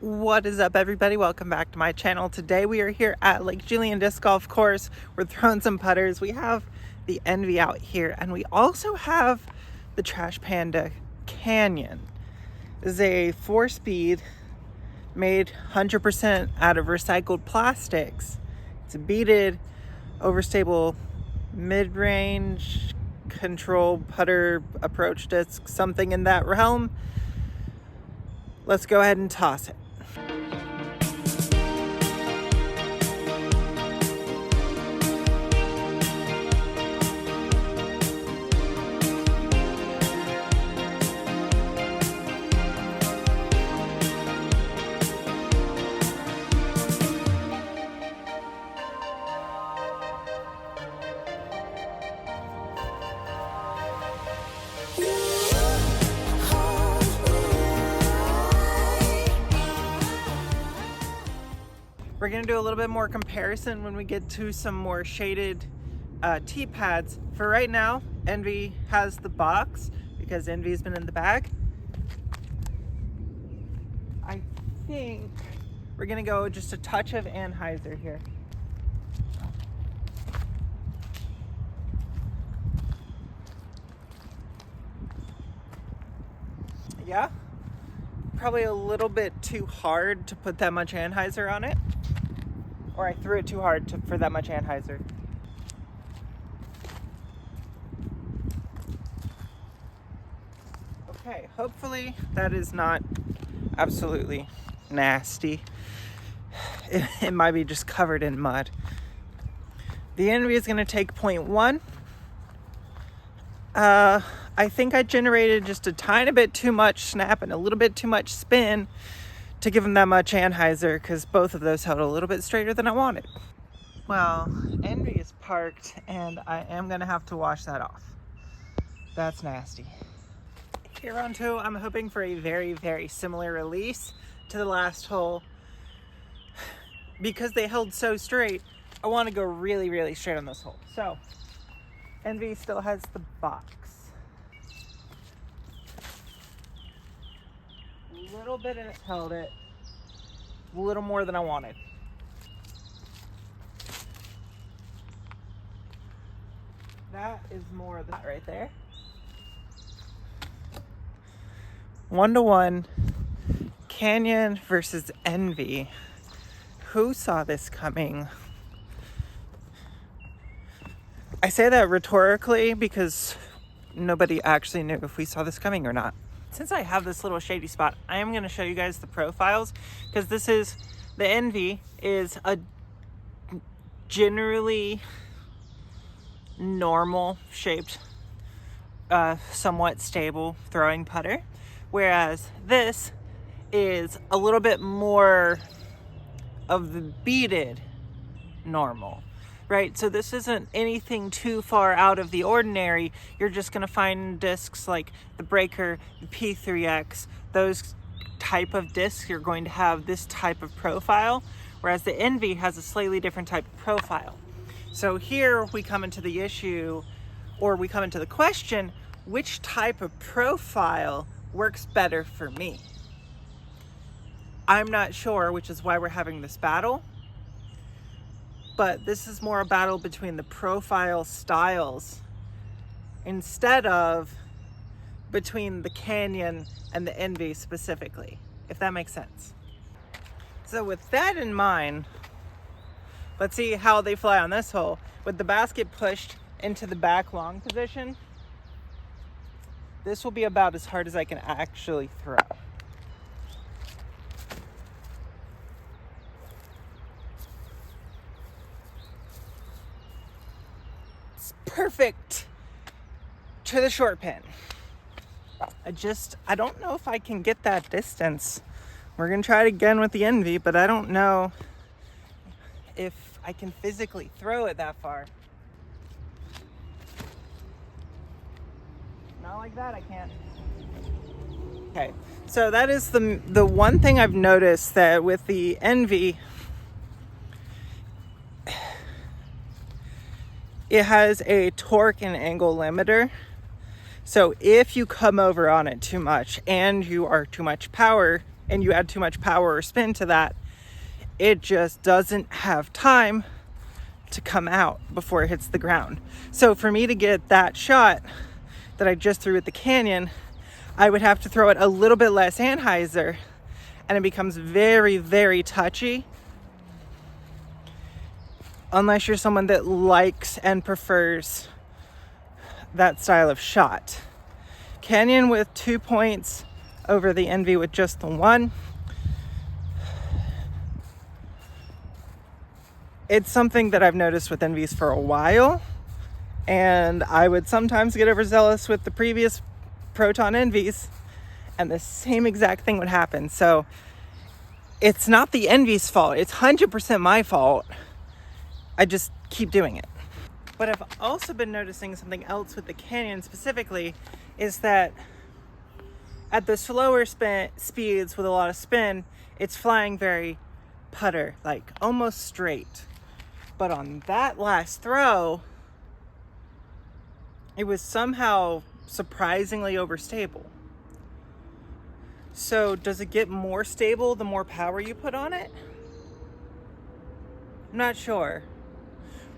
What is up, everybody? Welcome back to my channel. Today we are here at Lake Julian Disc Golf Course. We're throwing some putters. We have the Envy out here, and we also have the Trash Panda Canyon. This is a 4-speed made 100% out of recycled plastics. It's a beaded, overstable, mid-range control putter approach disc, something in that realm. Let's go ahead and toss it. We're gonna do a little bit more comparison when we get to some more shaded tee pads. For right now, Envy has the box because Envy's been in the bag. I think we're gonna go just a touch of anhyzer here. Yeah, probably a little bit too hard to put that much anhyzer on it. Or I threw it too hard for that much anhyzer. Okay, hopefully that is not absolutely nasty. It might be just covered in mud. The Envy is going to take 0.1. I think I generated just a tiny bit too much snap and a little bit too much spin to give him that much anhyzer, because both of those held a little bit straighter than I wanted. Well, Envy is parked and I am gonna have to wash that off. That's nasty. Here on 2, I'm hoping for a very, very similar release to the last hole. Because they held so straight, I want to go really, really straight on this hole. So, Envy still has the box. A little bit and it held it. A little more than I wanted. That is more of that right there. 1-to-1 Canyon versus Envy. Who saw this coming? I say that rhetorically because nobody actually knew if we saw this coming or not. Since I have this little shady spot, I am going to show you guys the profiles, because the Envy is a generally normal shaped, somewhat stable throwing putter, whereas this is a little bit more of the beaded normal. Right, so this isn't anything too far out of the ordinary. You're just gonna find discs like the Breaker, the P3X, those type of discs, you're going to have this type of profile, whereas the Envy has a slightly different type of profile. So here we come into the issue, or we come into the question, which type of profile works better for me? I'm not sure, which is why we're having this battle. But this is more a battle between the profile styles instead of between the Canyon and the Envy specifically, if that makes sense. So with that in mind, let's see how they fly on this hole. With the basket pushed into the back long position, this will be about as hard as I can actually throw. Perfect to the short pin. I don't know if I can get that distance. We're gonna try it again with the Envy, but I don't know if I can physically throw it that far. Not like that, I can't. Okay, so that is the one thing I've noticed, that with the Envy, it has a torque and angle limiter. So if you come over on it too much and you are too much power and you add too much power or spin to that, it just doesn't have time to come out before it hits the ground. So for me to get that shot that I just threw at the canyon, I would have to throw it a little bit less Anheuser, and it becomes very, very touchy. Unless you're someone that likes and prefers that style of shot. Canyon with 2 points over the Envy with just the 1. It's something that I've noticed with Envies for a while, and I would sometimes get overzealous with the previous Proton Envies, and the same exact thing would happen. So it's not the Envy's fault, it's 100% my fault. I just keep doing it. But I've also been noticing something else with the Canyon specifically, is that at the slower speeds with a lot of spin, it's flying very putter, like almost straight. But on that last throw, it was somehow surprisingly overstable. So does it get more stable the more power you put on it? I'm not sure.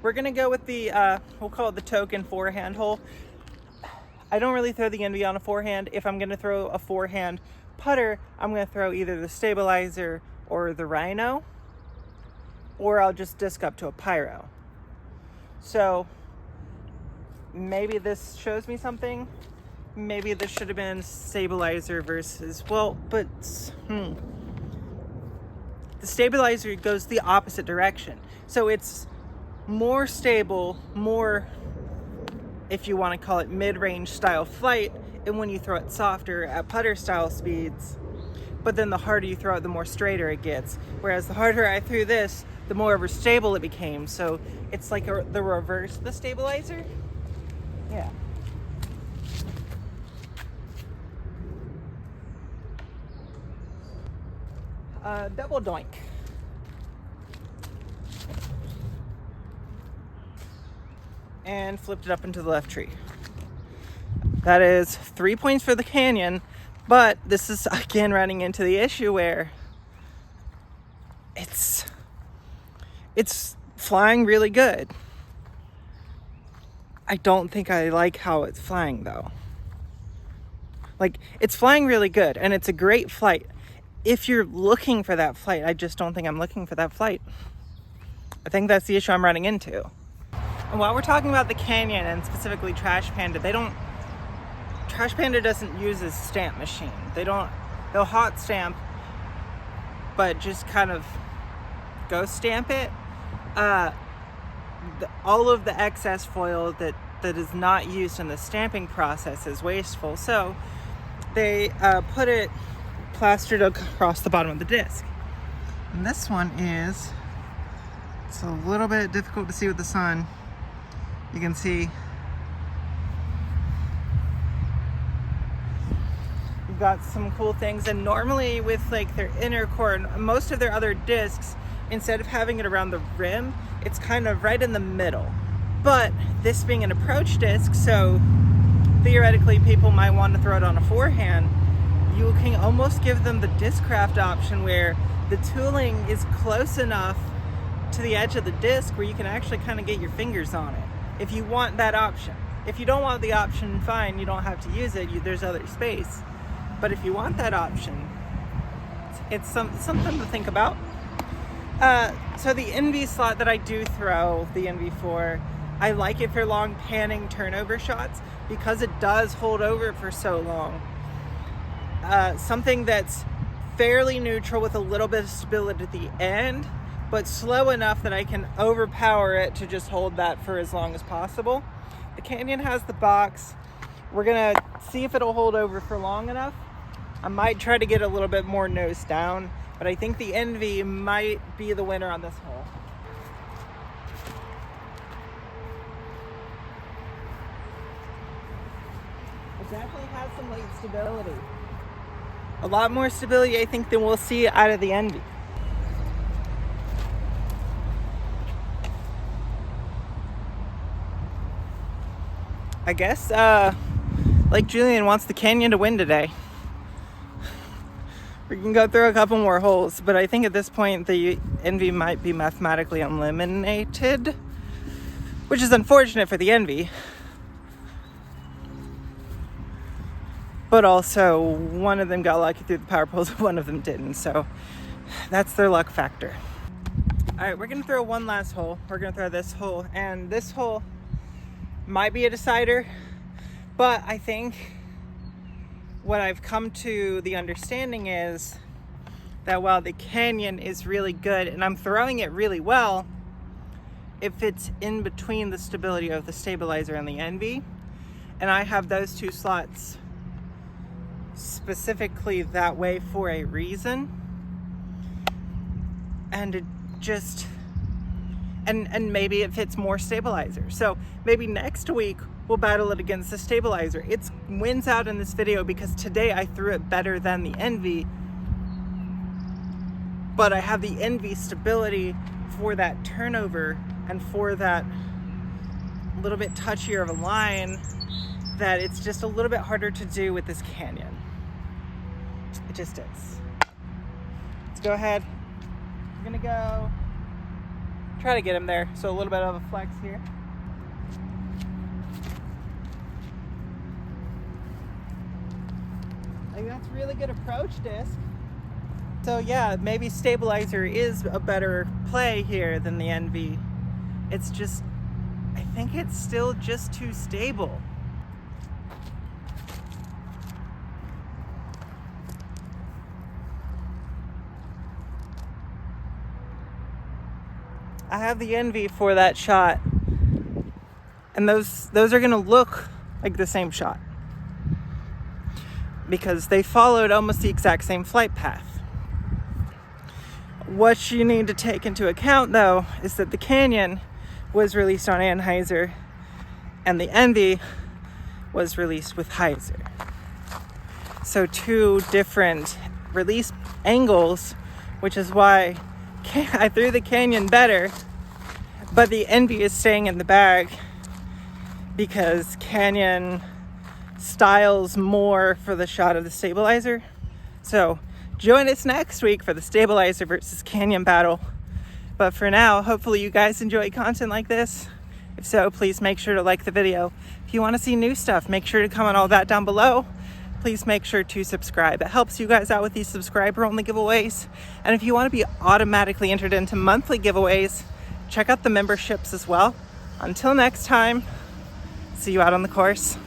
We're gonna go with the, we'll call it the token forehand hole. I don't really throw the Envy on a forehand. If I'm gonna throw a forehand putter, I'm gonna throw either the Stabilizer or the Rhino, or I'll just disc up to a Pyro. So maybe this shows me something. Maybe this should have been Stabilizer versus, well, but the Stabilizer goes the opposite direction. So it's more stable, more, if you want to call it mid-range style flight, and when you throw it softer at putter style speeds. But then the harder you throw it, the more straighter it gets. Whereas the harder I threw this, the more overstable it became. So it's like the reverse of the Stabilizer. Yeah. Double doink. And flipped it up into the left tree. That is 3 points for the Canyon, but this is again running into the issue where it's flying really good. I don't think I like how it's flying though. Like, it's flying really good and it's a great flight. If you're looking for that flight, I just don't think I'm looking for that flight. I think that's the issue I'm running into. And while we're talking about the Canyon and specifically Trash Panda, Trash Panda doesn't use a stamp machine. They'll hot stamp, but just kind of ghost stamp it. All of the excess foil that is not used in the stamping process is wasteful. So they put it plastered across the bottom of the disc. And this one it's a little bit difficult to see with the sun. You can see we've got some cool things, and normally with like their inner core and most of their other discs, instead of having it around the rim, it's kind of right in the middle. But this being an approach disc, so theoretically people might want to throw it on a forehand, you can almost give them the Discraft option where the tooling is close enough to the edge of the disc where you can actually kind of get your fingers on it. If you want that option. If you don't want the option, fine, you don't have to use it. There's other space. But if you want that option, it's something to think about. So the Envy slot that I do throw, the NV4, I like it for long panning turnover shots because it does hold over for so long. Something that's fairly neutral with a little bit of stability at the end, but slow enough that I can overpower it to just hold that for as long as possible. The Canyon has the box. We're gonna see if it'll hold over for long enough. I might try to get a little bit more nose down, but I think the Envy might be the winner on this hole. It definitely has some late stability. A lot more stability, I think, than we'll see out of the Envy. I guess, like Julian wants the Canyon to win today. We can go through a couple more holes, but I think at this point the Envy might be mathematically eliminated, which is unfortunate for the Envy. But also, one of them got lucky through the power poles, one of them didn't, so that's their luck factor. All right, we're gonna throw one last hole. We're gonna throw this hole, and this hole might be a decider, but I think what I've come to the understanding is that while the Canyon is really good and I'm throwing it really well, if it's in between the stability of the stabilizer and the Envy, and I have those two slots specifically that way for a reason, and it just and maybe it fits more stabilizer. So maybe next week we'll battle it against the stabilizer. It wins out in this video because today I threw it better than the Envy, but I have the Envy stability for that turnover and for that little bit touchier of a line that it's just a little bit harder to do with this Canyon. It just is. Let's go ahead. We're gonna go try to get him there. So a little bit of a flex here. I think that's really good approach disc. So yeah, maybe stabilizer is a better play here than the Envy. It's just, I think it's still just too stable. I have the Envy for that shot, and those are gonna look like the same shot because they followed almost the exact same flight path. What you need to take into account though is that the Canyon was released on anhyzer and the Envy was released with hyzer. So two different release angles, which is why I threw the Canyon better, but the Envy is staying in the bag because Canyon styles more for the shot of the stabilizer. So join us next week for the stabilizer versus Canyon battle. But for now, hopefully you guys enjoy content like this. If so, please make sure to like the video. If you want to see new stuff, make sure to comment all that down below. Please make sure to subscribe. It helps you guys out with these subscriber-only giveaways. And if you want to be automatically entered into monthly giveaways, check out the memberships as well. Until next time, see you out on the course.